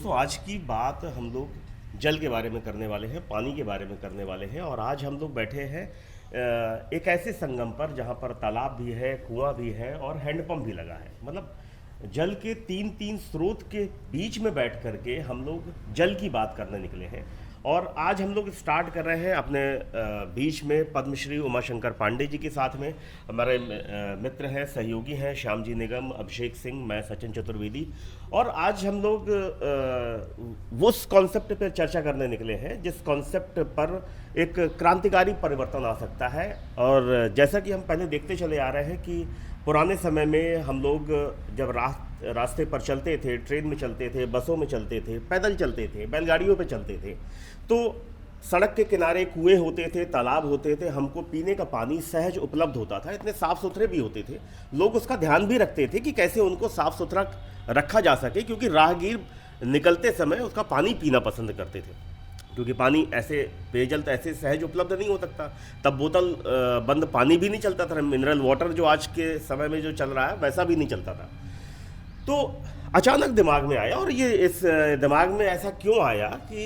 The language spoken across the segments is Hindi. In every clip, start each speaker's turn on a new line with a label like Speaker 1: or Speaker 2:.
Speaker 1: दोस्तों आज की बात हम लोग जल के बारे में करने वाले हैं, पानी के बारे में करने वाले हैं। और आज हम लोग बैठे हैं एक ऐसे संगम पर जहाँ पर तालाब भी है, कुआं भी है और हैंडपंप भी लगा है। मतलब जल के तीन तीन स्रोत के बीच में बैठ करके हम लोग जल की बात करने निकले हैं। और आज हम लोग स्टार्ट कर रहे हैं अपने बीच में पद्मश्री उमाशंकर पांडे जी के साथ में हमारे मित्र हैं, सहयोगी हैं, श्याम जी निगम, अभिषेक सिंह, मैं सचिन चतुर्वेदी। और आज हम लोग वो कॉन्सेप्ट पर चर्चा करने निकले हैं जिस कॉन्सेप्ट पर एक क्रांतिकारी परिवर्तन आ सकता है। और जैसा कि हम पहले देखते चले आ रहे हैं कि पुराने समय में हम लोग जब रास्ते पर चलते थे, ट्रेन में चलते थे, बसों में चलते थे, पैदल चलते थे, बैलगाड़ियों पे चलते थे, तो सड़क के किनारे कुएं होते थे, तालाब होते थे, हमको पीने का पानी सहज उपलब्ध होता था, इतने साफ़ सुथरे भी होते थे। लोग उसका ध्यान भी रखते थे कि कैसे उनको साफ़ सुथरा रखा जा सके, क्योंकि राहगीर निकलते समय उसका पानी पीना पसंद करते थे, क्योंकि पानी ऐसे पेयजल तो ऐसे सहज उपलब्ध नहीं हो सकता। तब बोतल बंद पानी भी नहीं चलता था, मिनरल वाटर जो आज के समय में जो चल रहा है वैसा भी नहीं चलता था। तो अचानक दिमाग में आया, और ये इस दिमाग में ऐसा क्यों आया कि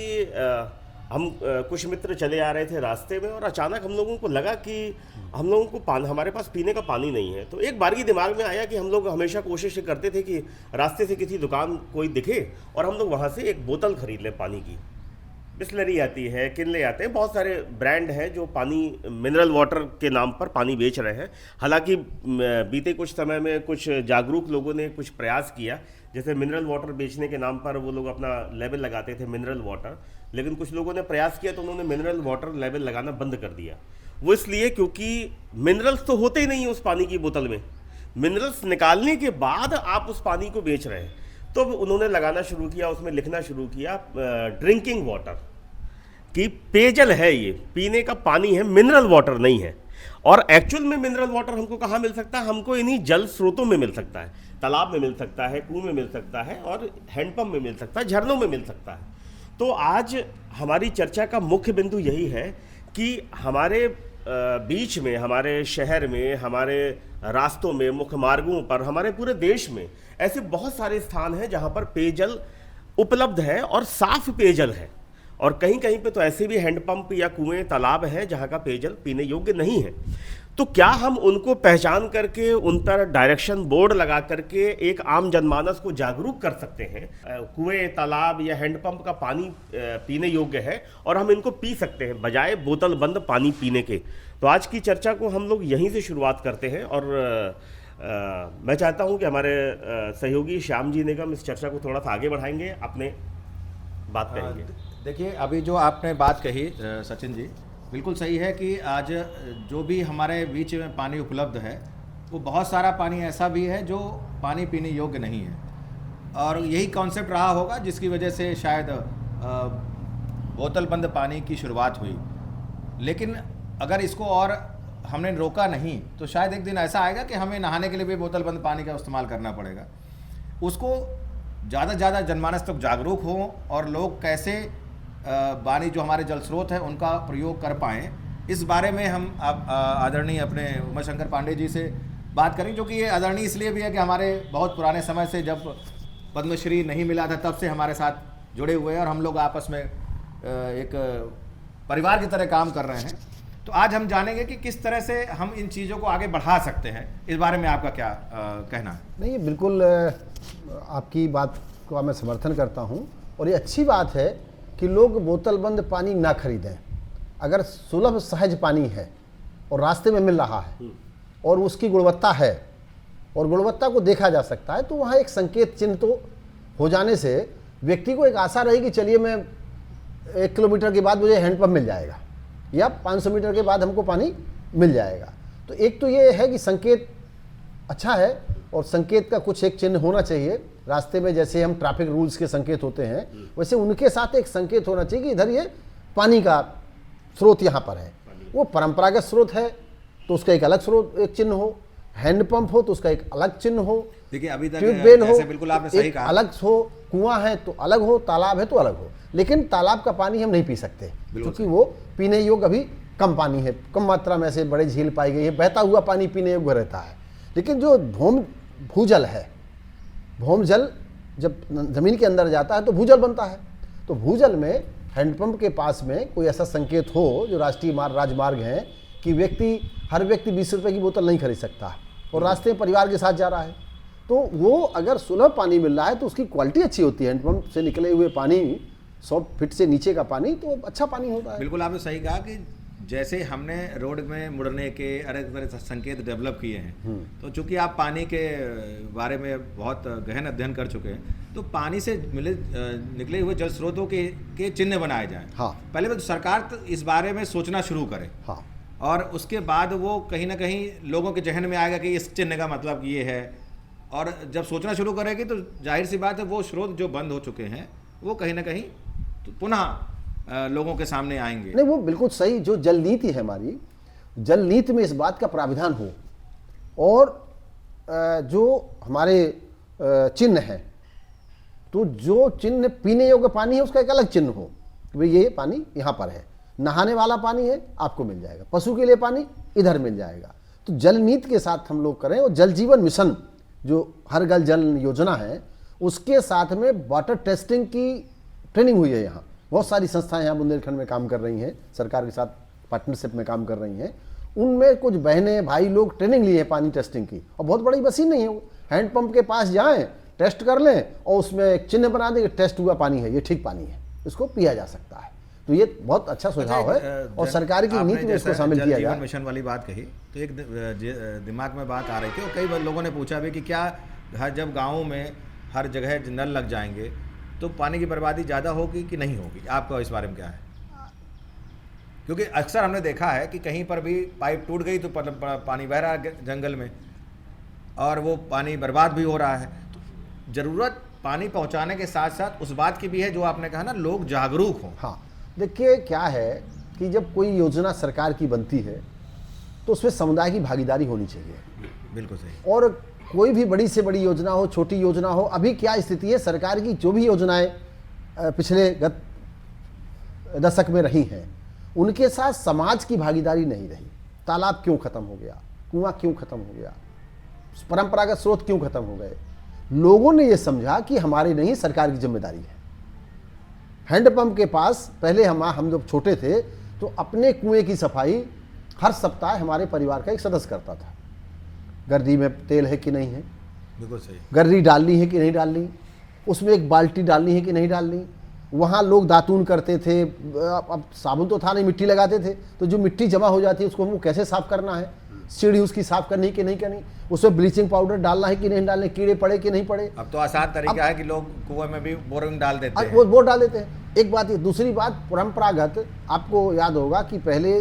Speaker 1: हम कुछ मित्र चले आ रहे थे रास्ते में और अचानक हम लोगों को लगा कि हम लोगों को हमारे पास पीने का पानी नहीं है। तो एक बार ही दिमाग में आया कि हम लोग हमेशा कोशिश करते थे कि रास्ते से किसी दुकान कोई दिखे और हम लोग वहाँ से एक बोतल खरीद लें पानी की। बिस्लरी आती है, किनले आते हैं, बहुत सारे ब्रांड हैं जो पानी मिनरल वाटर के नाम पर पानी बेच रहे हैं। हालांकि बीते कुछ समय में कुछ जागरूक लोगों ने कुछ प्रयास किया, जैसे मिनरल वाटर बेचने के नाम पर वो लोग अपना लेबल लगाते थे मिनरल वाटर, लेकिन कुछ लोगों ने प्रयास किया तो उन्होंने मिनरल वाटर लेबल लगाना बंद कर दिया। वो इसलिए क्योंकि मिनरल्स तो होते ही नहीं उस पानी की बोतल में, मिनरल्स निकालने के बाद आप उस पानी को बेच रहे हैं। तो उन्होंने लगाना शुरू किया, उसमें लिखना शुरू किया ड्रिंकिंग वाटर, कि पेयजल है, ये पीने का पानी है, मिनरल वाटर नहीं है। और एक्चुअल में मिनरल वाटर हमको कहाँ मिल सकता है? हमको इन्हीं जल स्रोतों में मिल सकता है, तालाब में मिल सकता है, कुएं में मिल सकता है, और हैंडपंप में मिल सकता है, झरनों में मिल सकता है। तो आज हमारी चर्चा का मुख्य बिंदु यही है कि हमारे बीच में, हमारे शहर में, हमारे रास्तों में, मुख्य मार्गों पर, हमारे पूरे देश में ऐसे बहुत सारे स्थान हैं जहां पर पेयजल उपलब्ध है और साफ पेयजल है। और कहीं कहीं पे तो ऐसे भी हैंडपंप या कुएं, तालाब हैं जहां का पेयजल पीने योग्य नहीं है। तो क्या हम उनको पहचान करके उन पर डायरेक्शन बोर्ड लगा करके एक आम जनमानस को जागरूक कर सकते हैं? कुएं, तालाब या हैंडपंप का पानी पीने योग्य है और हम इनको पी सकते हैं बजाय बोतल बंद पानी पीने के। तो आज की चर्चा को हम लोग यहीं से शुरुआत करते हैं। और मैं चाहता हूं कि हमारे सहयोगी श्याम जी निगम इस चर्चा को थोड़ा सा आगे बढ़ाएंगे, अपने बात करेंगे।
Speaker 2: देखिए, अभी जो आपने बात कही सचिन जी, बिल्कुल सही है कि आज जो भी हमारे बीच में पानी उपलब्ध है, वो बहुत सारा पानी ऐसा भी है जो पानी पीने योग्य नहीं है। और यही कॉन्सेप्ट रहा होगा जिसकी वजह से शायद बोतल बंद पानी की शुरुआत हुई। लेकिन अगर इसको और हमने रोका नहीं तो शायद एक दिन ऐसा आएगा कि हमें नहाने के लिए भी बोतल बंद पानी का इस्तेमाल करना पड़ेगा। उसको ज़्यादा से ज़्यादा जनमानस तक जागरूक हों और लोग कैसे पानी जो हमारे जल स्रोत है उनका प्रयोग कर पाएँ, इस बारे में हम अब आदरणीय अपने उमाशंकर पांडे जी से बात करें, जो कि ये आदरणीय इसलिए भी है कि हमारे बहुत पुराने समय से जब पद्मश्री नहीं मिला था तब से हमारे साथ जुड़े हुए हैं और हम लोग आपस में एक परिवार की तरह काम कर रहे हैं। तो आज हम जानेंगे कि किस तरह से हम इन चीज़ों को आगे बढ़ा सकते हैं। इस बारे में आपका क्या कहना है?
Speaker 3: नहीं, बिल्कुल आपकी बात को मैं समर्थन करता हूँ। और ये अच्छी बात है कि लोग बोतल बंद पानी ना खरीदें। अगर सुलभ सहज पानी है और रास्ते में मिल रहा है और उसकी गुणवत्ता है और गुणवत्ता को देखा जा सकता है, तो वहाँ एक संकेत चिन्ह तो हो जाने से व्यक्ति को एक आशा रहेगी, चलिए मैं 1 किलोमीटर के बाद मुझे हैंडपंप मिल जाएगा या 500 मीटर के बाद हमको पानी मिल जाएगा। तो एक तो ये है कि संकेत अच्छा है, और संकेत का कुछ एक चिन्ह होना चाहिए रास्ते में। जैसे हम ट्रैफिक रूल्स के संकेत होते हैं, वैसे उनके साथ एक संकेत होना चाहिए कि इधर ये पानी का स्रोत यहाँ पर है। वो परंपरागत स्रोत है तो उसका एक अलग स्रोत, एक चिन्ह हो, हैंडपंप हो तो उसका एक अलग चिन्ह हो,
Speaker 2: देखिए अभी तक
Speaker 3: ट्यूबवेल हो
Speaker 2: बिल्कुल आपने सही कहा,
Speaker 3: अलग हो, कुआं है तो अलग हो, तालाब है तो अलग हो। लेकिन तालाब का पानी हम नहीं पी सकते क्योंकि वो पीने योग्य अभी कम पानी है, कम मात्रा में ऐसे बड़े झील पाई गई है, बहता हुआ पानी पीने योग्य रहता है। लेकिन जो भूजल है, भूमजल जब ज़मीन के अंदर जाता है तो भूजल बनता है। तो भूजल में हैंडपंप के पास में कोई ऐसा संकेत हो जो राष्ट्रीय राजमार्ग हैं कि हर व्यक्ति 20 रुपये की बोतल नहीं खरीद सकता और रास्ते में परिवार के साथ जा रहा है, तो वो अगर सुलभ पानी मिल रहा है तो उसकी क्वालिटी अच्छी होती है। हैंडपंप से निकले हुए पानी 100 फीट से नीचे का पानी तो अच्छा पानी होता है।
Speaker 2: बिल्कुल आपने सही कहा कि जैसे हमने रोड में मुड़ने के अलग तरह संकेत डेवलप किए हैं, तो चूंकि आप पानी के बारे में बहुत गहन अध्ययन कर चुके हैं, तो पानी से निकले हुए जल स्रोतों के चिन्ह बनाए जाएं।
Speaker 3: हाँ।
Speaker 2: पहले तो सरकार तो इस बारे में सोचना शुरू करे।
Speaker 3: हाँ।
Speaker 2: और उसके बाद वो कहीं ना कहीं लोगों के जहन में आएगा कि इस चिन्ह का मतलब ये है, और जब सोचना शुरू करेगी तो जाहिर सी बात है वो स्रोत जो बंद हो चुके हैं वो कहीं ना कहीं तो पुनः लोगों के सामने आएंगे।
Speaker 3: नहीं, वो बिल्कुल सही। जो जल नीति है हमारी, जल नीति में इस बात का प्राविधान हो, और जो हमारे चिन्ह हैं, तो जो चिन्ह पीने योग्य पानी है उसका एक अलग चिन्ह हो कि भाई ये पानी यहाँ पर है, नहाने वाला पानी है आपको मिल जाएगा, पशु के लिए पानी इधर मिल जाएगा। तो जल नीति के साथ हम लोग करें, और जल जीवन मिशन जो हर घर जल योजना है उसके साथ में वाटर टेस्टिंग की ट्रेनिंग हुई है। यहाँ बहुत सारी संस्थाएं यहाँ बुंदेलखंड में काम कर रही हैं, सरकार के साथ पार्टनरशिप में काम कर रही हैं। उनमें कुछ बहनें भाई लोग ट्रेनिंग लिए हैं पानी टेस्टिंग की, और बहुत बड़ी मशीन नहीं है वो। हैंडपंप के पास जाएं, टेस्ट कर लें और उसमें एक चिन्ह बना दें कि टेस्ट हुआ पानी है, ये ठीक पानी है, इसको पिया जा सकता है। तो ये बहुत अच्छा सुझाव है और सरकार की नीति में इसको शामिल किया जाए।
Speaker 2: मिशन वाली बात कही तो एक दिमाग में बात आ रही थी, और कई लोगों ने पूछा भी कि क्या जब गाँव में हर जगह नल लग जाएंगे तो पानी की बर्बादी ज़्यादा होगी कि नहीं होगी? आपका इस बारे में क्या है? क्योंकि अक्सर हमने देखा है कि कहीं पर भी पाइप टूट गई तो पानी बह रहा है जंगल में, और वो पानी बर्बाद भी हो रहा है। तो ज़रूरत पानी पहुंचाने के साथ साथ उस बात की भी है जो आपने कहा ना, लोग जागरूक हों।
Speaker 3: हाँ, देखिए क्या है कि जब कोई योजना सरकार की बनती है तो उसमें समुदाय की भागीदारी होनी चाहिए।
Speaker 2: बिल्कुल सही।
Speaker 3: और कोई भी बड़ी से बड़ी योजना हो, छोटी योजना हो, अभी क्या स्थिति है, सरकार की जो भी योजनाएं पिछले गत दशक में रही हैं उनके साथ समाज की भागीदारी नहीं रही। तालाब क्यों खत्म हो गया, कुआं क्यों खत्म हो गया, परंपरागत स्रोत क्यों खत्म हो गए? लोगों ने यह समझा कि हमारी नहीं, सरकार की जिम्मेदारी है। हैंडपंप के पास पहले हम जब छोटे थे तो अपने कुएं की सफाई हर सप्ताह हमारे परिवार का एक सदस्य करता था। गर्री में तेल है कि नहीं है,
Speaker 2: बिल्कुल सही,
Speaker 3: गर्री डालनी है कि नहीं डालनी, उसमें एक बाल्टी डालनी है कि नहीं डालनी। वहाँ लोग दातून करते थे, अब साबुन तो था नहीं, मिट्टी लगाते थे, तो जो मिट्टी जमा हो जाती है उसको हमको कैसे साफ करना है, सीढ़ी उसकी साफ करनी कि नहीं करनी, उसमें ब्लीचिंग पाउडर डालना है कि नहीं डालना, कीड़े पड़े कि नहीं पड़े।
Speaker 2: अब तो आसान तरीका है कि लोग कुएं में भी बोरिंग डाल देते हैं,
Speaker 3: वो डाल देते हैं। एक बात है। दूसरी बात, परंपरागत आपको याद होगा कि पहले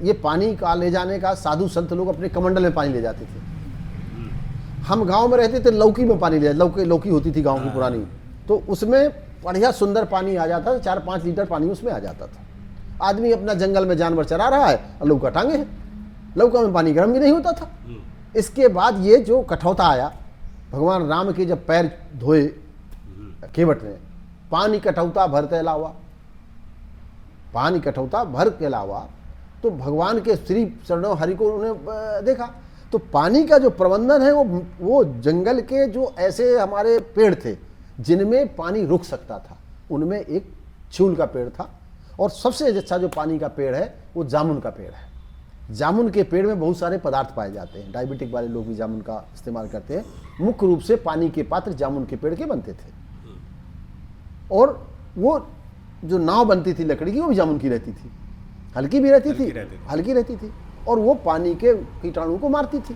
Speaker 3: ये पानी का ले जाने का साधु संत लोग अपने कमंडल में पानी ले जाते थे। हम गांव में रहते थे, लौकी में पानी ले, लौकी होती थी गांव की पुरानी, तो उसमें बढ़िया सुंदर पानी आ जाता था, 4-5 लीटर पानी उसमें आ जाता था। आदमी अपना जंगल में जानवर चरा रहा है और लौका टांगे है, लौका में पानी गर्म भी नहीं होता था। इसके बाद ये जो कठौता आया, भगवान राम के जब पैर धोए केवट ने, पानी कठौता भरते अलावा, पानी कठौता भर के अलावा, तो भगवान के श्री चरणों हरि को उन्होंने देखा। तो पानी का जो प्रबंधन है वो जंगल के जो ऐसे हमारे पेड़ थे जिनमें पानी रुक सकता था, उनमें एक चूल का पेड़ था, और सबसे अच्छा जो पानी का पेड़ है वो जामुन का पेड़ है। जामुन के पेड़ में बहुत सारे पदार्थ पाए जाते हैं, डायबिटिक वाले लोग भी जामुन का इस्तेमाल करते हैं। मुख्य रूप से पानी के पात्र जामुन के पेड़ के बनते थे, और वो जो नाव बनती थी लकड़ी की वो भी जामुन की रहती थी, हल्की भी रहती थी, हल्की रहती थी, और वो पानी के कीटाणु को मारती थी।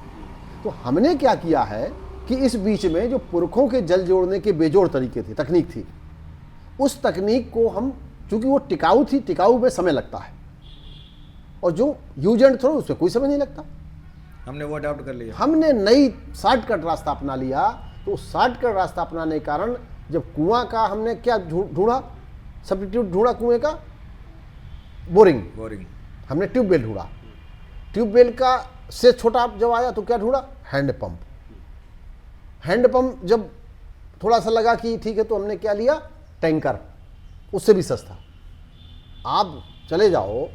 Speaker 3: तो हमने क्या किया है कि इस बीच में जो पुरखों के जल जोड़ने के बेजोड़ तरीके थे, तकनीक थी, उस तकनीक को हम, चूंकि वो टिकाऊ थी, टिकाऊ में समय लगता है, और जो यूज एंड थ्रो उसमें कोई समय नहीं लगता,
Speaker 2: हमने वो अडॉप्ट कर लिया।
Speaker 3: हमने नई शॉर्टकट रास्ता अपना लिया। तो शॉर्टकट रास्ता अपनाने के कारण जब कुआं का हमने क्या ढूंढा, सब्स्टिट्यूट ढूंढा कुएं का, बोरिंग, हमने ट्यूबवेल ढूंढा। ट्यूबवेल का से छोटा जब आया तो क्या ढूंढा, हैंडपंप। हैंडपंप जब थोड़ा सा लगा कि ठीक है, तो हमने क्या लिया, टैंकर, उससे भी सस्ता। आप चले जाओ,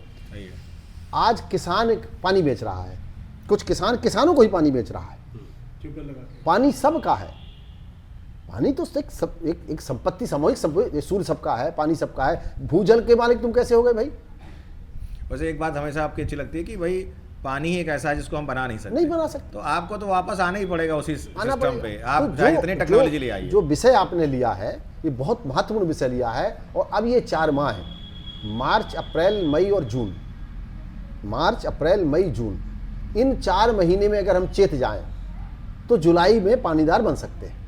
Speaker 3: आज किसान पानी बेच रहा है, कुछ किसानों को ही पानी बेच रहा है, पानी सबका है, पानी तो एक संपत्ति, सामूहिक संपत्ति, सूर्य सबका है, पानी सबका है, भूजल के मालिक तुम कैसे हो गए भाई?
Speaker 2: वैसे एक बात हमेशा आपकी अच्छी लगती है कि भाई पानी एक ऐसा है जिसको हम बना नहीं सकते।
Speaker 3: नहीं बना सकते।
Speaker 2: तो आपको तो वापस आना ही पड़ेगा उसी
Speaker 3: आना
Speaker 2: सिस्टम पे,
Speaker 3: पड़ेगा।
Speaker 2: आप
Speaker 3: तो
Speaker 2: चाहे इतनी टेक्नोलॉजी ले आइए।
Speaker 3: जो विषय आपने लिया है ये बहुत महत्वपूर्ण विषय लिया है। और अब ये 4 माह है, मार्च, अप्रैल, मई और जून। मार्च, अप्रैल, मई, जून, इन 4 महीने में अगर हम चेत जाएं तो जुलाई में पानीदार बन सकते हैं।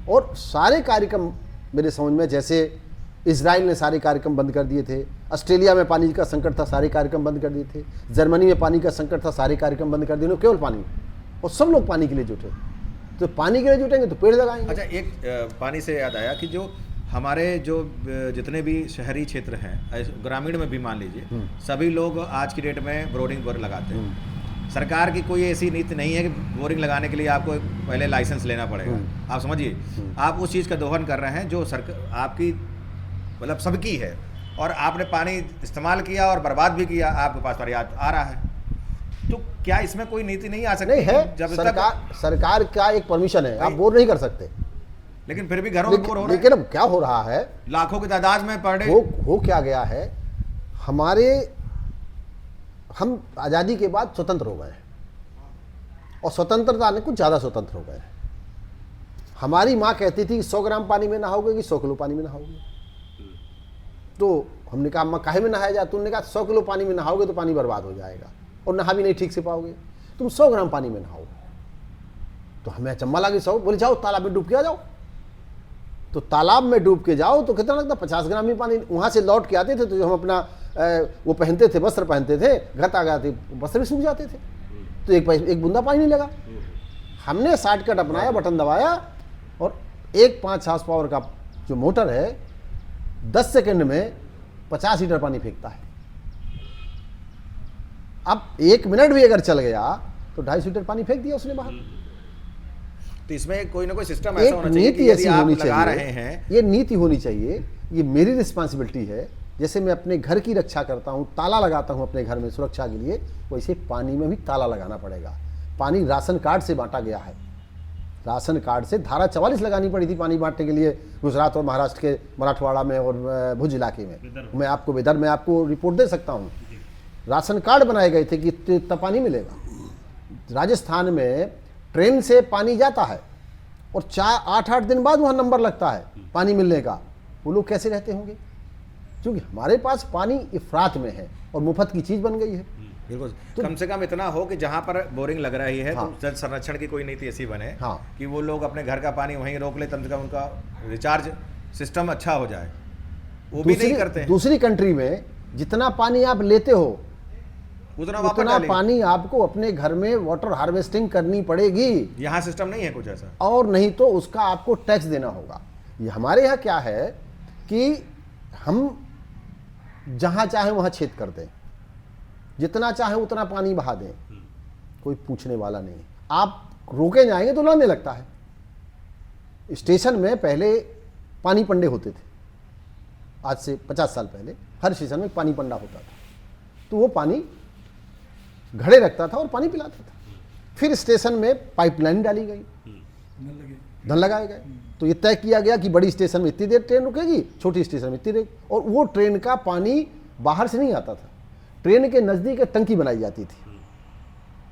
Speaker 3: और सारे कार्यक्रम मेरे समझ में, जैसे इजराइल ने सारे कार्यक्रम बंद कर दिए थे, ऑस्ट्रेलिया में पानी का संकट था, सारे कार्यक्रम बंद कर दिए थे, जर्मनी में पानी का संकट था, सारे कार्यक्रम बंद कर दिए, केवल पानी, और सब लोग पानी के लिए जुटे। तो पानी के लिए जुटेंगे तो पेड़ लगाएंगे।
Speaker 2: अच्छा, एक पानी से याद आया कि जो हमारे जो जितने भी शहरी क्षेत्र हैं, ग्रामीण में भी मान लीजिए, सभी लोग आज की डेट में बोरिंग पर लगाते हैं। सरकार की कोई ऐसी नीति नहीं है कि बोरिंग लगाने के लिए आपको पहले लाइसेंस लेना पड़ेगा। आप समझिए, आप उस चीज़ का दोहन कर रहे हैं जो सरकार आपकी मतलब सबकी है, और आपने पानी इस्तेमाल किया और बर्बाद भी किया, आपके पास पानी आ रहा है। तो क्या इसमें कोई नीति नहीं आ सकती?
Speaker 3: नहीं है,
Speaker 2: जब
Speaker 3: सरकार का एक परमिशन है, आप बोर नहीं कर सकते।
Speaker 2: लेकिन फिर भी घरों में बोर हो रहे हैं।
Speaker 3: लेकिन अब क्या हो रहा है,
Speaker 2: लाखों की तादाद में पर डे
Speaker 3: हो क्या गया है, हम आज़ादी के बाद स्वतंत्र हो गए हैं, और स्वतंत्रता ने कुछ ज़्यादा स्वतंत्र हो गए हैं। हमारी माँ कहती थी कि 100 ग्राम पानी में नहाओगे कि 100 किलो पानी में नहाओगे। तो हमने कहा अम्मा काहे में नहाया जाए? तुमने कहा 100 किलो पानी में नहाओगे तो पानी बर्बाद हो जाएगा और नहा भी नहीं ठीक से पाओगे, तुम 100 ग्राम पानी में नहाओ। तो हमें अचंबा लगा, 100, बोले जाओ तालाब में डूब के आ जाओ। तो तालाब में डूब के जाओ तो कितना लगता, 50 ग्राम ही पानी। वहाँ से लौट के आते थे तो जो हम अपना वो पहनते थे, वस्त्र पहनते थे, घर आ गए वस्त्र भी सूख जाते थे, तो एक बूंदा पानी नहीं लगा। हमने शॉर्टकट अपनाया, बटन दबाया, और एक 5 हाउस पावर का जो मोटर है 10 सेकंड में 50 लीटर पानी फेंकता है। अब 1 मिनट भी अगर चल गया तो 250 लीटर पानी फेंक दिया उसने बाहर।
Speaker 2: तो इसमें कोई ना कोई सिस्टम ऐसा होना चाहिए
Speaker 3: नीति
Speaker 2: कि
Speaker 3: ऐसी
Speaker 2: यदि आप
Speaker 3: होनी
Speaker 2: लगा रहे
Speaker 3: चाहिए,
Speaker 2: हैं,
Speaker 3: ये नीति होनी चाहिए, ये मेरी रिस्पॉन्सिबिलिटी है। जैसे मैं अपने घर की रक्षा करता हूँ, ताला लगाता हूँ अपने घर में सुरक्षा के लिए, वैसे पानी में भी ताला लगाना पड़ेगा। पानी राशन कार्ड से बांटा गया है, राशन कार्ड से धारा 44 लगानी पड़ी थी पानी बांटने के लिए गुजरात और महाराष्ट्र के मराठवाड़ा में और भुज इलाके में। मैं आपको रिपोर्ट दे सकता हूँ, राशन कार्ड बनाए गए थे कि इतना पानी मिलेगा। राजस्थान में ट्रेन से पानी जाता है और 8-8 दिन बाद वहाँ नंबर लगता है पानी मिलने का। वो लोग कैसे रहते होंगे? क्योंकि हमारे पास पानी इफरात में है और मुफ्त की चीज़ बन गई है।
Speaker 2: बिल्कुल, कम से कम इतना हो कि जहाँ पर बोरिंग लग रही है
Speaker 3: हाँ।
Speaker 2: तो जल संरक्षण की कोई नीति ऐसी बने
Speaker 3: हाँ।
Speaker 2: कि वो लोग अपने घर का पानी वहीं रोक ले, कम से कम उनका रिचार्ज सिस्टम अच्छा हो जाए। वो भी नहीं करते हैं।
Speaker 3: दूसरी कंट्री में जितना पानी आप लेते हो उतना पानी आपको अपने घर में वाटर हार्वेस्टिंग करनी पड़ेगी।
Speaker 2: यहाँ सिस्टम नहीं है कुछ ऐसा,
Speaker 3: और नहीं तो उसका आपको टैक्स देना होगा। ये हमारे यहाँ क्या है कि हम जहाँ चाहे वहाँ छेद कर दें, जितना चाहे उतना पानी बहा दें, कोई पूछने वाला नहीं। आप रोके जाएंगे तो लड़ने लगता है। स्टेशन में पहले पानी पंडे होते थे, आज से 50 साल पहले हर स्टेशन में पानी पंडा होता था, तो वो पानी घड़े रखता था और पानी पिलाता था। फिर स्टेशन में पाइपलाइन डाली गई, धन लगाए गए, तो ये तय किया गया कि बड़ी स्टेशन में इतनी देर ट्रेन रुकेगी, छोटी स्टेशन में इतनी देर। और वो ट्रेन का पानी बाहर से नहीं आता था, ट्रेन के नज़दीक एक टंकी बनाई जाती थी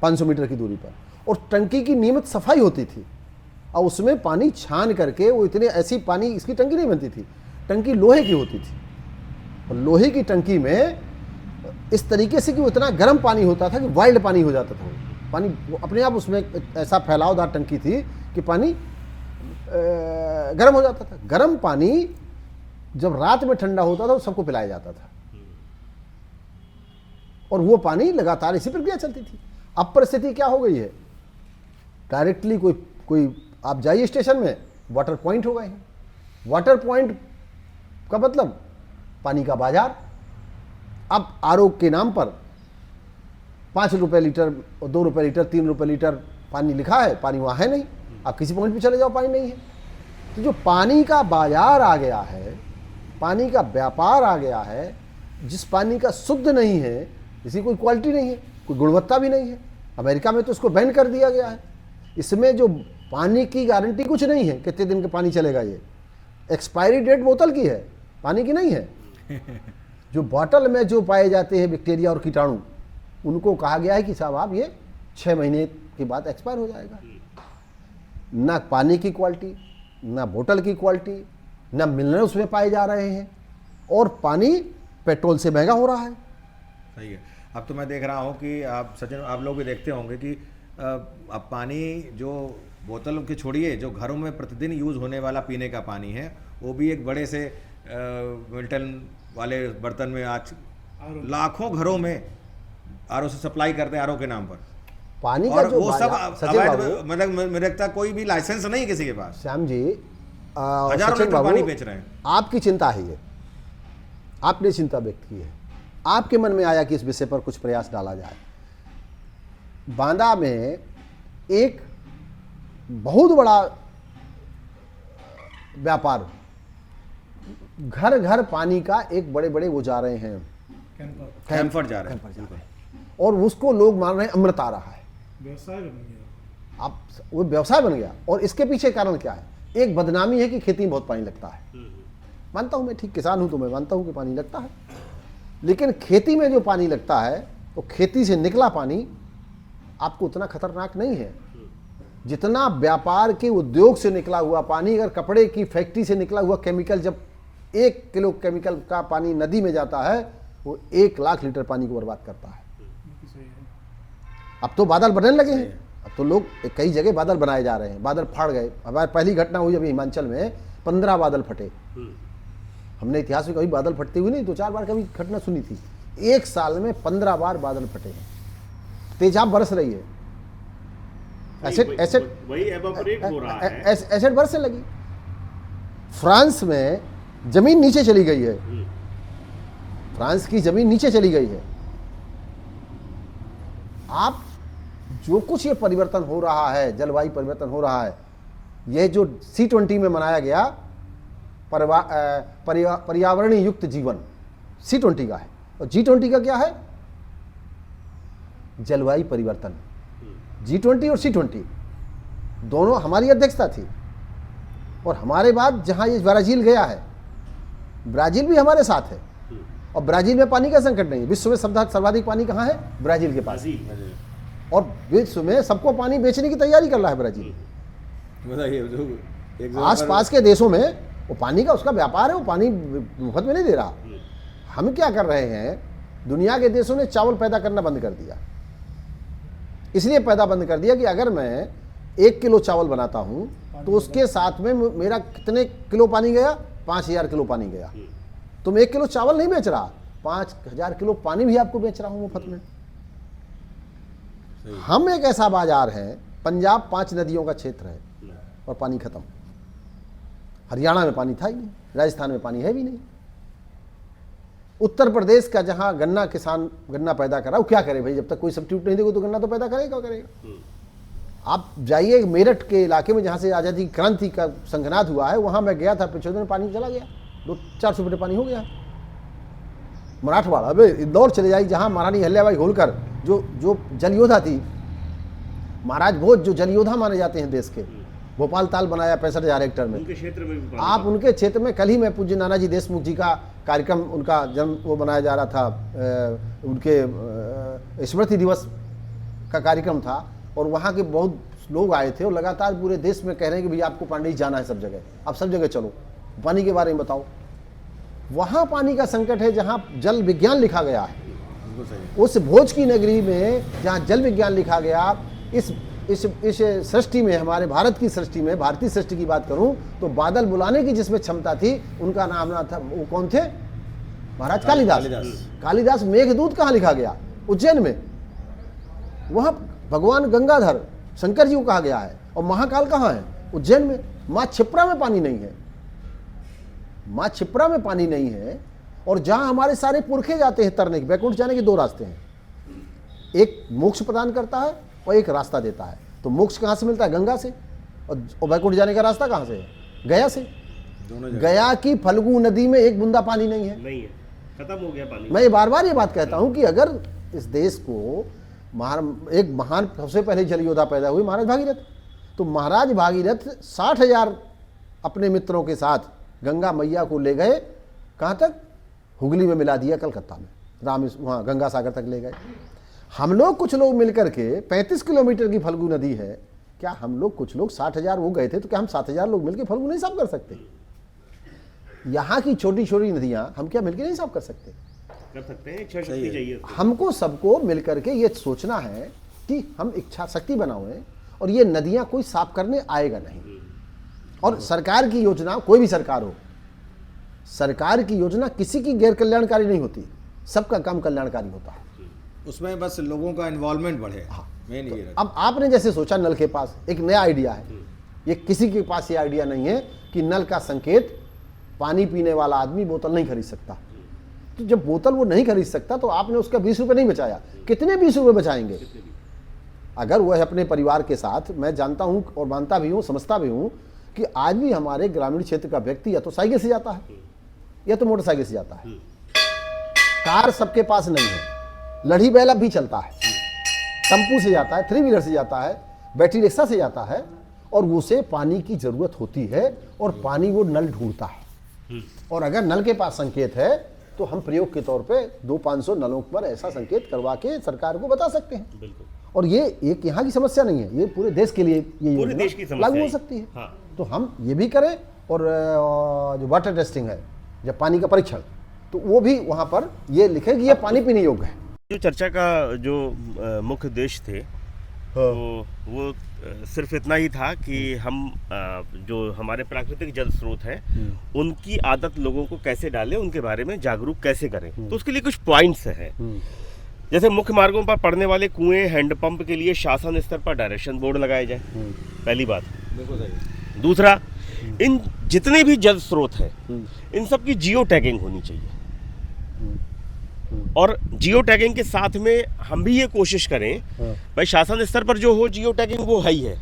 Speaker 3: 500 मीटर की दूरी पर, और टंकी की नियमित सफाई होती थी और उसमें पानी छान करके वो इतने ऐसी पानी, इसकी टंकी नहीं बनती थी, टंकी लोहे की होती थी, और लोहे की टंकी में इस तरीके से कि वो इतना गर्म पानी होता था कि वाइल्ड पानी हो जाता था। वो पानी वो अपने आप, उसमें ऐसा फैलावदार टंकी थी कि पानी गर्म हो जाता था। गर्म पानी जब रात में ठंडा होता था तो सबको पिलाया जाता था, और वो पानी लगातार इसी प्रक्रिया चलती थी। अब परिस्थिति क्या हो गई है, डायरेक्टली कोई आप जाइए स्टेशन में, वाटर पॉइंट हो गए हैं। वाटर पॉइंट का मतलब पानी का बाजार। अब आरोग्य के नाम पर 5 रुपये लीटर, 2 रुपये लीटर, 3 रुपये लीटर पानी लिखा है, पानी वहाँ है नहीं। आप किसी पॉइंट पे चले जाओ, पानी नहीं है। तो जो पानी का बाजार आ गया है, पानी का व्यापार आ गया है, जिस पानी का शुद्ध नहीं है, इसकी कोई क्वालिटी नहीं है, कोई गुणवत्ता भी नहीं है। अमेरिका में तो इसको बैन कर दिया गया है। इसमें जो पानी की गारंटी कुछ नहीं है कितने दिन का पानी चलेगा। ये एक्सपायरी डेट बोतल की है, पानी की नहीं है। जो बॉटल में जो पाए जाते हैं बैक्टीरिया और कीटाणु, उनको कहा गया है कि साहब आप ये 6 महीने के बाद एक्सपायर हो जाएगा। ना पानी की क्वालिटी, ना बोतल की क्वालिटी, ना मिनरल उसमें पाए जा रहे हैं, और पानी पेट्रोल से महंगा हो रहा है।
Speaker 2: सही है। अब तो मैं देख रहा हूँ कि आप सचिन, आप लोग भी देखते होंगे कि अब पानी जो बोतल के छोड़िए, जो घरों में प्रतिदिन यूज़ होने वाला पीने का पानी है, वो भी एक बड़े से मिल्टन वाले बर्तन में आज लाखों घरों में आरओ से सप्लाई करते हैं, आरओ के नाम पर।
Speaker 3: पानी का
Speaker 2: और
Speaker 3: जो
Speaker 2: वो सब
Speaker 3: सचिन
Speaker 2: अवैध,
Speaker 3: बाबू,
Speaker 2: मतलब मेरे लगता है कोई भी लाइसेंस नहीं है किसी के पास।
Speaker 3: श्याम जी,
Speaker 2: हजारों
Speaker 3: सचिन
Speaker 2: लीटर
Speaker 3: बाबू,
Speaker 2: पानी बेच रहे हैं।
Speaker 3: आपकी चिंता है ये, आपने चिंता व्यक्त की है, आपके मन में आया कि इस विषय पर कुछ प्रयास डाला जाए। बांदा में एक बहुत बड़ा व्यापार, घर घर पानी का एक बड़े बड़े वो जा रहे हैं,
Speaker 2: कैंपर जा रहे
Speaker 3: कैंपर जा
Speaker 2: हैं।
Speaker 3: रहे हैं, और उसको लोग मान रहे हैं अमृत आ रहा है।
Speaker 4: व्यवसाय बन गया।
Speaker 3: आप वो व्यवसाय बन गया। और इसके पीछे कारण क्या है? एक बदनामी है कि खेती में बहुत पानी लगता है। मानता हूं, मैं ठीक किसान हूं तो मैं मानता हूं कि पानी लगता है, लेकिन खेती में जो पानी लगता है तो खेती से निकला पानी आपको उतना खतरनाक नहीं है जितना व्यापार के उद्योग से निकला हुआ पानी। अगर कपड़े की फैक्ट्री से निकला हुआ केमिकल, जब 1 किलो केमिकल का पानी नदी में जाता है, वो 1 लाख लीटर पानी को बर्बाद करता है।
Speaker 4: सही है।
Speaker 3: अब तो बादल बनने लगे हैं, अब तो लोग कई जगह बादल बनाए जा रहे हैं, बादल फाड़ गए। हमारी पहली घटना हुई अभी हिमाचल में, 15 बादल फटे। हमने इतिहास में कभी बादल फटते हुए नहीं, 2-4 बार कभी घटना सुनी थी। 1 साल में 15 बार बादल फटे हैं। तेजाब बरस रही है, एसिड
Speaker 1: वही एवापोरेट हो रहा है।
Speaker 3: एसिड बरसने लगी। फ्रांस में जमीन नीचे चली गई है, फ्रांस की जमीन नीचे चली गई है। आप जो कुछ ये परिवर्तन हो रहा है, जलवायु परिवर्तन हो रहा है, यह जो C20 में मनाया गया पर्यावरणीय युक्त जीवन, C20 का है, और G20 का क्या है? जलवायु परिवर्तन। G20 और C20 दोनों हमारी अध्यक्षता थी, और हमारे बाद जहां ये ब्राजील गया है, ब्राजील भी हमारे साथ है, और ब्राजील में पानी का संकट नहीं है। विश्व में सर्वाधिक पानी कहाँ है? ब्राजील के पास। और विश्व में सबको पानी बेचने की तैयारी कर रहा है ब्राजील।
Speaker 2: बताइए,
Speaker 3: आस-पास के देशों में वो पानी का उसका व्यापार है, वो पानी मुफ्त में नहीं दे रहा। हम क्या कर रहे हैं? दुनिया के देशों ने चावल पैदा करना बंद कर दिया। इसलिए पैदा बंद कर दिया कि अगर मैं 1 किलो चावल बनाता हूं तो उसके साथ में मेरा कितने किलो पानी गया? 5000 किलो पानी गया। तो मैं 1 किलो चावल नहीं बेच रहा, 5000 किलो पानी भी आपको बेच रहा हूं मुफ्त में। हम एक ऐसा बाजार है, पंजाब 5 नदियों का क्षेत्र है और पानी खत्म। हरियाणा में पानी था ही नहीं, राजस्थान में पानी है भी नहीं। उत्तर प्रदेश का जहां गन्ना किसान गन्ना पैदा कर रहा है, वो क्या करे भाई? जब तक कोई सब्स्टिट्यूट नहीं देगा तो गन्ना तो पैदा करेगा। आप जाइए मेरठ के इलाके में जहां से आज़ादी क्रांति का संघनाद हुआ है, वहां मैं गया था पिछले दिन, पानी चला गया, 200-400 फुट पानी हो गया। मराठवाड़ा, अबे इंदौर चले जाइए जहां महारानी अहिल्याबाई होलकर जो जल योद्धा थी, महाराज भोज जो जल योद्धा माने जाते हैं देश के, भोपाल ताल बनाया 65,000 हेक्टेयर में।
Speaker 1: उनके क्षेत्र में भी
Speaker 3: आप उनके क्षेत्र में, कल ही में पूज्य नानाजी देशमुख जी का कार्यक्रम, उनका जन्म वो मनाया जा रहा था, उनके स्मृति दिवस का कार्यक्रम था, और वहाँ के बहुत लोग आए थे और लगातार पूरे देश में कह रहे हैं कि भैया आपको पांडे जी जाना है सब जगह, आप सब जगह चलो, पानी के बारे में बताओ। वहाँ पानी का संकट है जहाँ जल विज्ञान लिखा गया है। उस भोज की नगरी में जहाँ जल विज्ञान लिखा गया, इस सृष्टि में, हमारे भारत की सृष्टि में, भारतीय सृष्टि की बात करूं तो बादल बुलाने की जिसमें क्षमता थी, उनका नाम ना था, वो कौन थे? महाराज कालिदास। मेघदूत कहाँ लिखा गया? उज्जैन में। वहां भगवान गंगाधर शंकर जी को कहा गया है। और महाकाल कहाँ है? उज्जैन में। माँ क्षिप्रा में पानी नहीं है, माँ क्षिप्रा में पानी नहीं है। और जहां हमारे सारे पुरखे जाते हैं तरने के, वैकुंठ जाने के 2 रास्ते हैं, एक मोक्ष प्रदान करता है और एक रास्ता देता है। तो मोक्ष कहाँ से मिलता है? गंगा से। और वैकुंठ जाने का रास्ता कहाँ से है? गया से। गया की फल्गु नदी में एक बूंदा पानी नहीं है,
Speaker 1: खत्म हो गया पानी।
Speaker 3: मैं बार बार ये बात कहता हूं कि अगर इस देश को एक महान सबसे पहले जल योद्धा पैदा हुए महाराज भागीरथ, तो महाराज भागीरथ 60,000 अपने मित्रों के साथ गंगा मैया को ले गए, कहाँ तक? हुगली में मिला दिया, कलकत्ता में, वहाँ गंगा सागर तक ले गए। हम लोग कुछ लोग मिलकर के 35 किलोमीटर की फल्गु नदी है, क्या हम लोग कुछ लोग 60,000 वो गए थे, तो क्या हम 7,000 लोग मिलकर फल्गु नहीं साफ कर सकते? यहाँ की छोटी छोटी नदियाँ हम क्या मिलकर नहीं साफ कर सकते?
Speaker 1: कर सकते हैं, इच्छा शक्ति चाहिए उसको।
Speaker 3: हमको सबको मिलकर के ये सोचना है कि हम इच्छा शक्ति बनाएं, और ये नदियाँ कोई साफ करने आएगा नहीं। और सरकार की योजना, कोई भी सरकार हो, सरकार की योजना किसी की गैर कल्याणकारी नहीं होती, सबका काम कल्याणकारी होता है।
Speaker 2: उसमें बस लोगों का इन्वॉल्वमेंट बढ़े, मेन ये रहता
Speaker 3: अब आपने जैसे सोचा नल के पास एक नया आइडिया है, ये किसी के पास ये आइडिया नहीं है कि नल का संकेत पानी पीने वाला आदमी बोतल नहीं खरीद सकता। तो जब बोतल वो नहीं खरीद सकता तो आपने उसका 20 रुपये नहीं बचाया, कितने 20 रुपये बचाएंगे? अगर वह अपने परिवार के साथ, मैं जानता हूँ और मानता भी हूँ, समझता भी हूँ कि आज भी हमारे ग्रामीण क्षेत्र का व्यक्ति या तो साइकिल से जाता है या तो मोटरसाइकिल से जाता है, कार सबके पास नहीं है, लड़ी बैल भी चलता है, टेम्पू से जाता है, 3 व्हीलर से जाता है, बैटरी रिक्शा से जाता है, और उसे पानी की जरूरत होती है और पानी वो नल ढूंढता है। और अगर नल के पास संकेत है तो हम प्रयोग के तौर पे 200-500 नलों पर ऐसा संकेत करवा के सरकार को बता सकते हैं।
Speaker 1: बिल्कुल।
Speaker 3: और ये एक यहाँ की समस्या नहीं है, ये पूरे देश के लिए ये
Speaker 1: पूरे देश की
Speaker 3: योजना
Speaker 1: समस्या
Speaker 3: लागू हो
Speaker 1: है।
Speaker 3: सकती है।
Speaker 1: हाँ।
Speaker 3: तो हम ये भी करें, और जो वाटर टेस्टिंग है, जब पानी का परीक्षण, तो वो भी वहाँ पर ये लिखे कि ये पानी पीने योग्य है।
Speaker 1: जो चर्चा का जो मुख्य उद्देश्य थे, तो वो सिर्फ इतना ही था कि हम जो हमारे प्राकृतिक जल स्रोत हैं उनकी आदत लोगों को कैसे डालें, उनके बारे में जागरूक कैसे करें। तो उसके लिए कुछ पॉइंट्स हैं, जैसे मुख्य मार्गों पर पड़ने वाले कुएं, हैंडपंप के लिए शासन स्तर पर डायरेक्शन बोर्ड लगाए जाए, पहली बात।
Speaker 2: बिल्कुल सही।
Speaker 1: दूसरा, इन जितने भी जल स्रोत हैं इन सब की जियो टैगिंग होनी चाहिए, और जियो टैगिंग के साथ में हम भी ये कोशिश करें, भाई शासन स्तर पर जो हो जियो टैगिंग वो है ही है,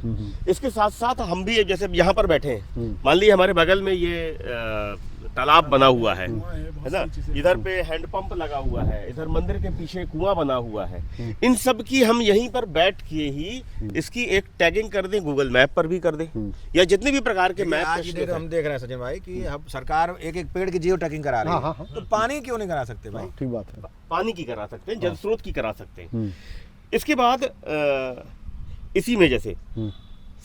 Speaker 1: इसके साथ साथ हम भी, जैसे यहाँ पर बैठे हैं, मान लीजिए हमारे बगल में ये तालाब बना हुआ है ना, इधर पे हैंडपंप लगा हुआ है, इधर मंदिर के पीछे कुआं बना हुआ है, इन सब की हम यहीं पर बैठ के ही इसकी एक टैगिंग कर दें, गूगल मैप पर भी कर दें, या जितने भी प्रकार के मैप।
Speaker 2: आज हम देख रहे हैं सचिन भाई कि अब सरकार एक एक पेड़ की जियो टैगिंग करा रही है, तो पानी क्यों नहीं करा सकते भाई?
Speaker 3: ठीक बात है,
Speaker 1: पानी की करा सकते हैं, जल स्रोत की करा सकते हैं। इसके बाद इसी में जैसे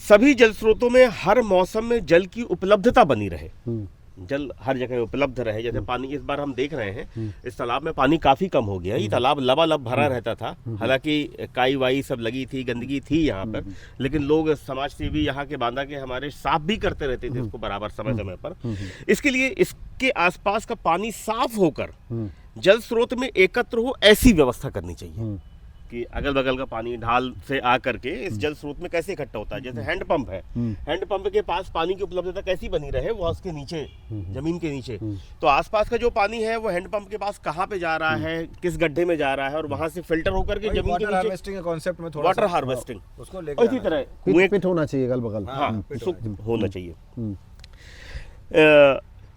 Speaker 1: सभी जल स्रोतों में हर मौसम में जल की उपलब्धता बनी रहे, जल हर जगह उपलब्ध रहे। जैसे पानी इस बार हम देख रहे हैं इस तालाब में पानी काफी कम हो गया, ये तालाब लबालब भरा रहता था, हालांकि काई वाई सब लगी थी, गंदगी थी यहाँ पर, लेकिन लोग समाज सेवी यहाँ के बांधा के हमारे साफ भी करते रहते थे इसको बराबर समय समय पर। इसके लिए इसके आसपास का पानी साफ होकर जल स्रोत में एकत्र हो, ऐसी व्यवस्था करनी चाहिए कि अगल बगल का पानी ढाल से आ करके इस जल स्रोत में कैसे इकट्ठा होता है। जैसे हैंडपंप है, हैंडपंप के पास पानी की उपलब्धता कैसी बनी रहे, वो उसके नीचे, जमीन के नीचे, तो आसपास का जो पानी है वो हैंडपंप के पास कहाँ पे जा रहा है, किस गड्ढे में जा रहा है, और वहां से फिल्टर होकर के जमीन के नीचे
Speaker 2: हार्वेस्टिंग के कॉन्सेप्ट में थोड़ा
Speaker 1: वाटर हार्वेस्टिंग,
Speaker 2: उसको लेकर
Speaker 1: इसी तरह कुएं
Speaker 3: पिट होना चाहिए अगल बगल।
Speaker 1: हाँ, होना चाहिए।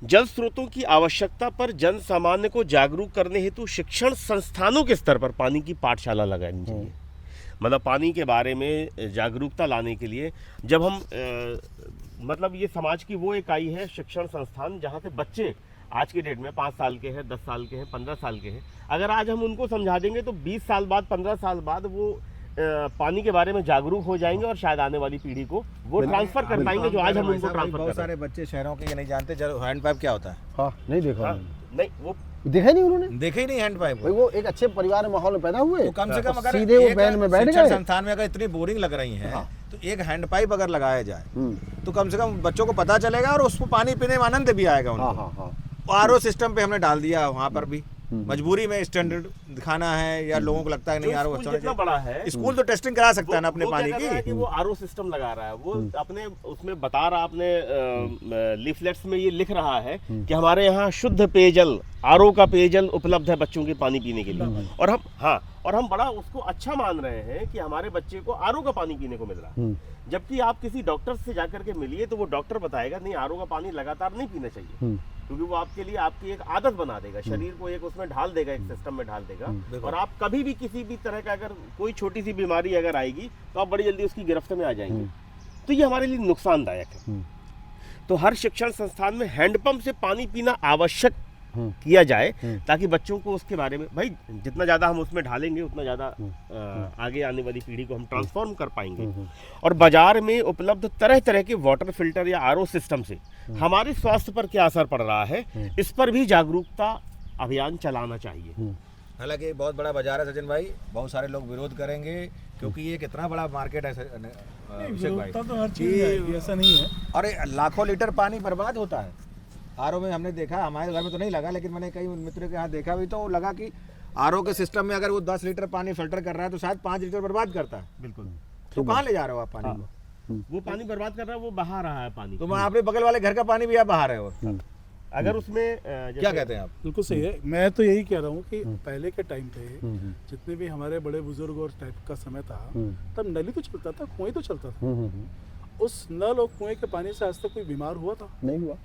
Speaker 1: जल स्रोतों की आवश्यकता पर जन सामान्य को जागरूक करने हेतु शिक्षण संस्थानों के स्तर पर पानी की पाठशाला लगानी चाहिए। मतलब पानी के बारे में जागरूकता लाने के लिए जब हम मतलब ये समाज की वो इकाई है शिक्षण संस्थान, जहाँ से बच्चे आज के डेट में 5 साल के हैं, 10 साल के हैं, 15 साल के हैं, अगर आज हम उनको समझा देंगे तो 20 साल बाद, 15 साल बाद वो पानी के बारे में जागरूक हो जाएंगे और शायद आने वाली पीढ़ी को वो ट्रांसफर कर पाएंगे जो आज हम उनको ट्रांसफर कर
Speaker 2: बहुत सारे बच्चे शहरों के नहीं जानते हैंड पाइप क्या होता है।
Speaker 3: हाँ, नहीं देखा,
Speaker 1: नहीं वो
Speaker 3: देखा ही नहीं उन्होंने,
Speaker 2: देखा ही नहीं हैंड पाइप।
Speaker 3: भाई वो एक अच्छे परिवार माहौल में पैदा हुए,
Speaker 2: तो कम से कम अगर
Speaker 3: सीधे वो वैन में बैठ
Speaker 2: शिक्षण
Speaker 3: गए।
Speaker 2: संस्थान में अगर इतनी बोरिंग लग रही है तो एक हैंड पाइप अगर लगाया जाए तो कम से कम बच्चों को पता चलेगा और उसको पानी पीने में आनंद भी आएगा उनको। आरओ सिस्टम पे हमने डाल दिया वहाँ पर भी, मजबूरी में स्टैंडर्ड दिखाना है, या लोगों को लगता है नहीं आरओ
Speaker 1: जितना बड़ा है
Speaker 2: स्कूल तो टेस्टिंग करा सकता है ना अपने पानी की,
Speaker 1: कि वो आरओ सिस्टम लगा रहा है, वो अपने उसमें बता रहा, अपने लीफलेट्स में ये लिख रहा है कि हमारे यहाँ शुद्ध पेयजल, आरओ का पेयजल उपलब्ध है बच्चों के पानी पीने के लिए। और हम बड़ा उसको अच्छा मान रहे हैं कि हमारे बच्चे को आरओ का पानी पीने को मिल रहा है, जबकि आप किसी डॉक्टर से जाकर के मिलिए तो वो डॉक्टर बताएगा नहीं, आरओ का पानी लगातार नहीं पीना चाहिए, क्योंकि वो आपके लिए आपकी एक आदत बना देगा, शरीर को एक उसमें ढाल देगा, एक सिस्टम में ढाल देगा, और आप कभी भी किसी भी तरह का अगर कोई छोटी सी बीमारी अगर आएगी तो आप बड़ी जल्दी उसकी गिरफ्त में आ जाएंगे। तो ये हमारे लिए नुकसानदायक है। तो हर शिक्षण संस्थान में हैंडपंप से पानी पीना आवश्यक किया जाए, ताकि बच्चों को उसके बारे में, भाई जितना ज़्यादा हम उसमें ढालेंगे उतना ज़्यादा आगे आने वाली पीढ़ी को हम ट्रांसफॉर्म कर पाएंगे। और बाजार में उपलब्ध तरह तरह के वाटर फिल्टर या आरओ सिस्टम से हमारे स्वास्थ्य पर क्या असर पड़ रहा है, इस पर भी जागरूकता अभियान चलाना चाहिए।
Speaker 2: हालांकि बहुत बड़ा बाजार है सचिन भाई, बहुत सारे लोग विरोध करेंगे क्योंकि ये कितना बड़ा मार्केट है अभिषेक भाई।
Speaker 4: विरोधता तो हर चीज में आएगी, ऐसा नहीं है।
Speaker 2: और लाखों लीटर पानी बर्बाद होता है आरओ में। हमने देखा, हमारे घर में तो नहीं लगा, लेकिन मैंने कई मित्रों के यहाँ देखा भी, तो लगा कि आरओ के सिस्टम में अगर वो 10 लीटर पानी फिल्टर कर रहा है तो शायद 5 लीटर बर्बाद करता है।
Speaker 1: बिल्कुल।
Speaker 2: तो कहाँ ले जा रहे हो आप पानी को?
Speaker 1: वो पानी बर्बाद कर रहा है, वो बहा रहा है पानी।
Speaker 2: तो आपने बगल वाले घर का पानी भी आप बहा रहे हो।
Speaker 1: अगर उसमें
Speaker 2: क्या कहते हैं आप?
Speaker 4: बिल्कुल सही है। मैं तो यही कह रहा हूँ कि पहले के टाइम पे जितने भी हमारे बड़े बुजुर्ग और टाइप का समय था, तब नली तो चलता था, कुएं तो चलता था। उस नल और कुएं के पानी से आज तक कोई बीमार हुआ था?
Speaker 3: नहीं हुआ।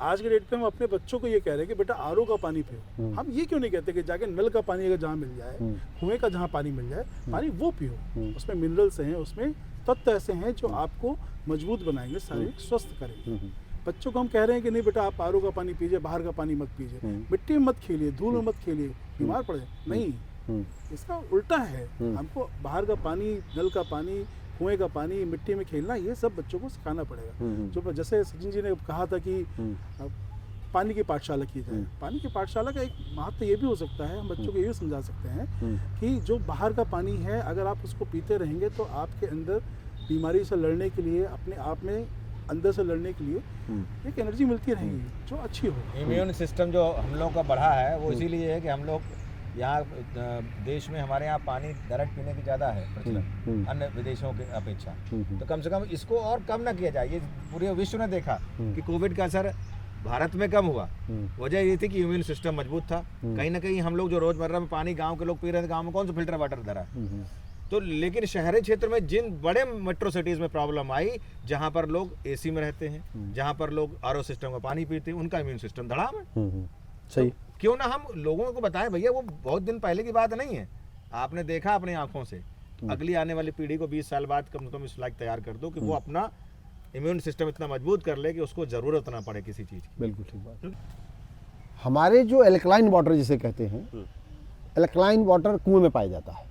Speaker 4: आज के डेट पे हम अपने बच्चों को ये कह रहे हैं कि बेटा आरओ का पानी पियो। हम ये क्यों नहीं कहते कि जाके नल का पानी अगर जहाँ मिल जाए, कुएं का जहाँ पानी मिल जाए, पानी वो पियो। उसमें मिनरल्स हैं, उसमें तत्व ऐसे हैं जो आपको मजबूत बनाएंगे, शारीरिक स्वस्थ करेंगे। बच्चों को हम कह रहे हैं कि नहीं बेटा आप आरओ का पानी पीजिए, बाहर का पानी मत पीजिए, मिट्टी में मत खेलिए, धूल में मत खेलिए, बीमार पड़े। नहीं, इसका उल्टा है। हमको बाहर का पानी, नल का पानी, कुएं का पानी, मिट्टी में खेलना, ये सब बच्चों को सिखाना पड़ेगा। जो जैसे सचिन जी ने कहा था कि पानी की पाठशाला की जाए, पानी की पाठशाला का एक महत्व ये भी हो सकता है, हम बच्चों को ये भी समझा सकते हैं कि जो बाहर का पानी है, अगर आप उसको पीते रहेंगे तो आपके अंदर बीमारी से लड़ने के लिए, अपने आप में अंदर से लड़ने के लिए एक एनर्जी मिलती रहेगी जो अच्छी हो।
Speaker 2: इम्यून सिस्टम जो हम लोग का बढ़ा है वो इसीलिए है कि हम लोग यहाँ देश में, हमारे यहाँ पानी डायरेक्ट पीने की ज़्यादा है प्रचलन अन्य विदेशों की अपेक्षा। तो कम से कम इसको और कम ना किया जाए। ये पूरे विश्व ने देखा कि कोविड का असर भारत में कम हुआ। वजह ये थी कि इम्यून सिस्टम मजबूत था। कहीं ना कहीं हम लोग जो रोजमर्रा में पानी गांव के लोग पी रहे थे, गांव में कौन सा फिल्टर वाटर धरा। तो लेकिन शहरी क्षेत्र में जिन बड़े मेट्रो सिटीज में प्रॉब्लम आई, जहां पर लोग एसी में रहते हैं, जहां पर लोग आरओ सिस्टम का पानी पीते हैं, उनका इम्यून सिस्टम धड़ाम है।
Speaker 3: सही।
Speaker 2: तो क्यों ना हम लोगों को बताएं भैया, वो बहुत दिन पहले की बात नहीं है, आपने देखा अपनी आंखों से। अगली आने वाली पीढ़ी को 20 साल बाद कम से कम इस लायक तैयार कर दो कि वो अपना इम्यून सिस्टम इतना मजबूत कर ले कि उसको जरूरत ना पड़े किसी चीज की।
Speaker 3: बिल्कुल ठीक बात। हमारे जो एल्कलाइन वाटर जिसे कहते हैं, एल्कलाइन वाटर कुएं में पाया जाता है,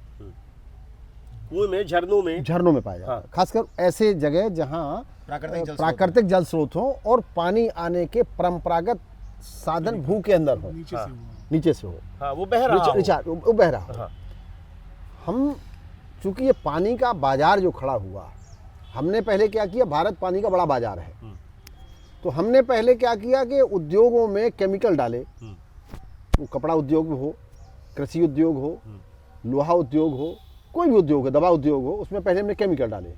Speaker 1: कुएं में, झरनों में
Speaker 3: पाया जाता है। खासकर ऐसे जगह जहाँ
Speaker 2: प्राकृतिक
Speaker 3: जल स्रोत हो और पानी आने के परंपरागत साधन भू के अंदर हो, नीचे से हो।
Speaker 1: हाँ, वो बह रहा हो।
Speaker 3: वो बह रहा हो। हम चूंकि ये पानी का बाजार जो खड़ा हुआ, हमने पहले क्या किया, भारत पानी का बड़ा बाजार है, तो हमने पहले क्या किया कि उद्योगों में केमिकल डाले। वो कपड़ा उद्योग हो, कृषि उद्योग हो, लोहा उद्योग हो, कोई भी उद्योग हो, दवा उद्योग हो, उसमें पहले हमने केमिकल डाले।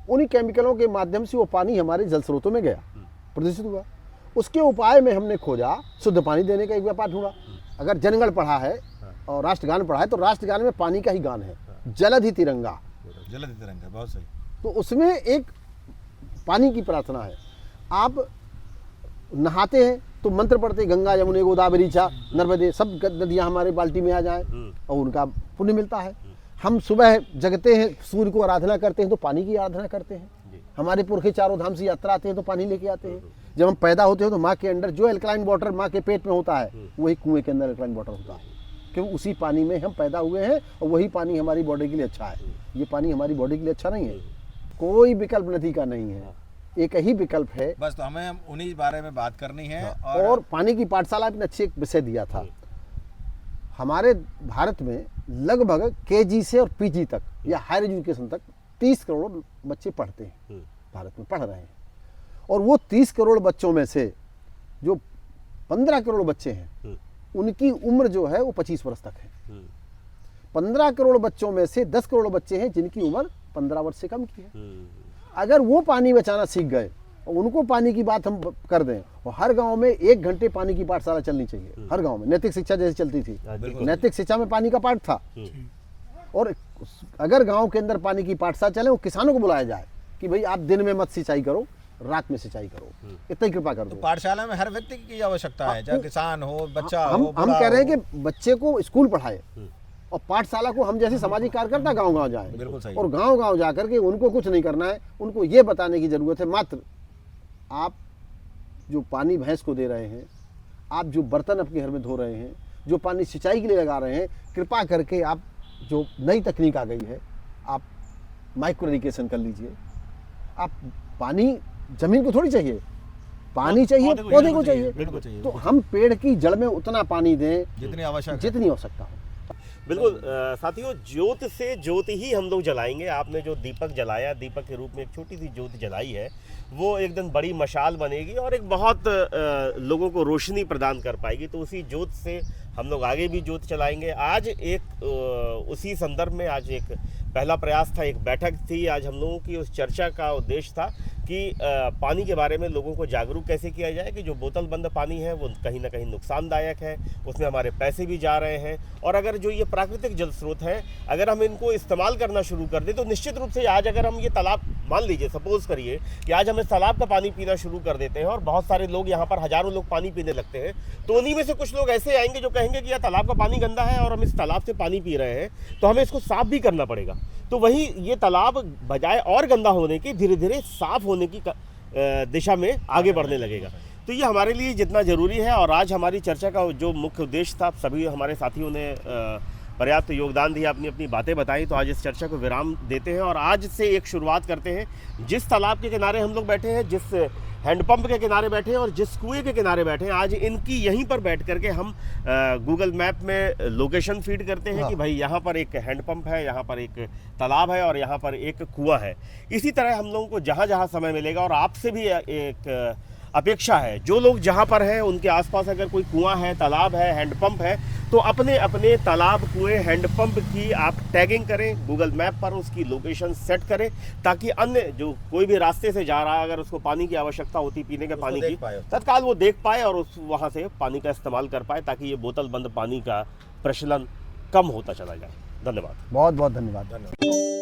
Speaker 3: उन्हीं केमिकलों के माध्यम से वो पानी हमारे जल स्रोतों में गया, प्रदूषित हुआ। उसके उपाय में हमने खोजा, शुद्ध पानी देने का एक व्यापार ढूंढा। अगर जनगण पढ़ा है और राष्ट्रगान पढ़ा है तो राष्ट्रगान में पानी का ही गान है, जलधि तिरंगा।
Speaker 2: बहुत सही।
Speaker 3: तो उसमें एक पानी की प्रार्थना है। आप नहाते हैं तो मंत्र पढ़ते, गंगा यमुने गोदावरी चा नर्मदे, सब नदियाँ हमारे बाल्टी में आ जाएं और उनका पुण्य मिलता है। हम सुबह जगते हैं, सूर्य को आराधना करते हैं तो पानी की आराधना करते हैं। हमारे पुरखे चारों धाम से यात्रा आते हैं तो पानी लेके आते हैं। जब हम पैदा होते हैं तो माँ के अंदर जो एल्कलाइन वाटर माँ के पेट में होता है, वही कुएं के अंदर एल्कलाइन वाटर होता है, क्योंकि उसी पानी में हम पैदा हुए हैं और वही पानी हमारी बॉडी के लिए अच्छा है। ये पानी हमारी बॉडी के लिए अच्छा नहीं है। कोई विकल्प नदी का नहीं है, एक ही विकल्प है
Speaker 2: बस। तो हमें उन्हीं बारे में बात करनी है।
Speaker 3: और पानी की पाठशाला ने अच्छी एक विषय दिया था। हमारे भारत में लगभग केजी से और पीजी तक या हायर एजुकेशन तक 30 करोड़ बच्चे पढ़ते हैं, भारत में पढ़ रहे हैं। और वो 30 करोड़ बच्चों में से जो 15 करोड़ बच्चे हैं, उनकी उम्र जो है वो 25 वर्ष तक है। 15 करोड़ बच्चों में से 10 करोड़ बच्चे हैं जिनकी उम्र 15 वर्ष से कम की है। अगर वो पानी बचाना सीख गए और उनको पानी की बात हम कर दें, और हर गांव में 1 घंटे पानी की पाठशाला चलनी चाहिए, हर गांव में। नैतिक शिक्षा जैसे चलती थी, नैतिक शिक्षा में पानी का पाठ था। और अगर गांव के अंदर पानी की पाठशाला चले, वो किसानों को बुलाया जाए कि भाई आप दिन में मत सिंचाई करो, रात में सिंचाई करो, इतना ही कृपा कर दो।
Speaker 2: तो पाठशाला में हर व्यक्ति की आवश्यकता है, चाहे किसान हो, बच्चा
Speaker 3: हम
Speaker 2: हो,
Speaker 3: कह रहे हैं कि बच्चे को स्कूल पढ़ाए, और पाठशाला को हम जैसे सामाजिक कार्यकर्ता गांव-गांव जाएं,
Speaker 2: बिल्कुल सही।
Speaker 3: और गांव-गांव जाकर के उनको कुछ नहीं करना है, उनको ये बताने की जरूरत है, मात्र आप जो पानी भैंस को दे रहे हैं, आप जो बर्तन अपने घर में धो रहे हैं, जो पानी सिंचाई के लिए लगा रहे हैं, कृपा करके आप जो नई तकनीक आ गई है, आप माइक्रो इरिगेशन कर लीजिए। आप पानी जमीन को थोड़ी चाहिए, पानी चाहिए पौधे को चाहिए।
Speaker 2: बिल्कुल चाहिए।
Speaker 3: तो हम पेड़ की जड़ में उतना पानी दें
Speaker 2: जितनी आवश्यक है।
Speaker 3: जितनी आवश्यकता हो।
Speaker 1: बिल्कुल साथियों, ज्योत से ज्योत ही हम लोग जलाएंगे। आपने जो दीपक जलाया, दीपक के रूप में एक छोटी सी ज्योत जलाई है, वो एक दिन बड़ी मशाल बनेगी और एक बहुत लोगों को रोशनी प्रदान कर पाएगी। तो उसी ज्योत से हम लोग आगे भी ज्योत चलाएंगे। आज एक उसी संदर्भ में आज एक पहला प्रयास था, एक बैठक थी। आज हम लोगों की उस चर्चा का उद्देश्य था कि पानी के बारे में लोगों को जागरूक कैसे किया जाए कि जो बोतल बंद पानी है वो कहीं ना कहीं नुकसानदायक है, उसमें हमारे पैसे भी जा रहे हैं। और अगर जो ये प्राकृतिक जल स्रोत हैं, अगर हम इनको इस्तेमाल करना शुरू कर दें तो निश्चित रूप से आज अगर हम ये तालाब, मान लीजिए सपोज करिए कि आज हम इस तालाब का पानी पीना शुरू कर देते हैं और बहुत सारे लोग यहाँ पर हजारों लोग पानी पीने लगते हैं, तो उन्हीं में से कुछ लोग ऐसे आएंगे जो कहेंगे कि यार तालाब का पानी गंदा है और हम इस तालाब से पानी पी रहे हैं, तो हमें इसको साफ भी करना पड़ेगा। तो वही ये तालाब बजाय और गंदा होने के धीरे धीरे साफ होने की दिशा में आगे बढ़ने लगेगा। तो ये हमारे लिए जितना ज़रूरी है। और आज हमारी चर्चा का जो मुख्य उद्देश्य था, सभी हमारे साथियों ने पर्याप्त योगदान दिया, अपनी अपनी बातें बताई। तो आज इस चर्चा को विराम देते हैं और आज से एक शुरुआत करते हैं। जिस तालाब के किनारे हम लोग बैठे हैं, जिस हैंडपंप के किनारे बैठे हैं और जिस कुएं के किनारे बैठे हैं, आज इनकी यहीं पर बैठ करके हम गूगल मैप में लोकेशन फीड करते हैं कि भाई यहाँ पर एक हैंडपंप है, यहाँ पर एक तालाब है और यहाँ पर एक कुआं है। इसी तरह हम लोगों को जहाँ जहाँ समय मिलेगा, और आपसे भी एक अपेक्षा है, जो लोग जहाँ पर हैं उनके आसपास अगर कोई कुआं है, तालाब है, हैंडपंप है, तो अपने अपने तालाब, कुएं, हैंडपंप की आप टैगिंग करें, गूगल मैप पर उसकी लोकेशन सेट करें, ताकि अन्य जो कोई भी रास्ते से जा रहा है, अगर उसको पानी की आवश्यकता होती, पीने के पानी की, तत्काल वो देख पाए और उस वहाँ से पानी का इस्तेमाल कर पाए, ताकि ये बोतल बंद पानी का प्रचलन कम होता चला जाए। धन्यवाद।
Speaker 3: बहुत बहुत धन्यवाद।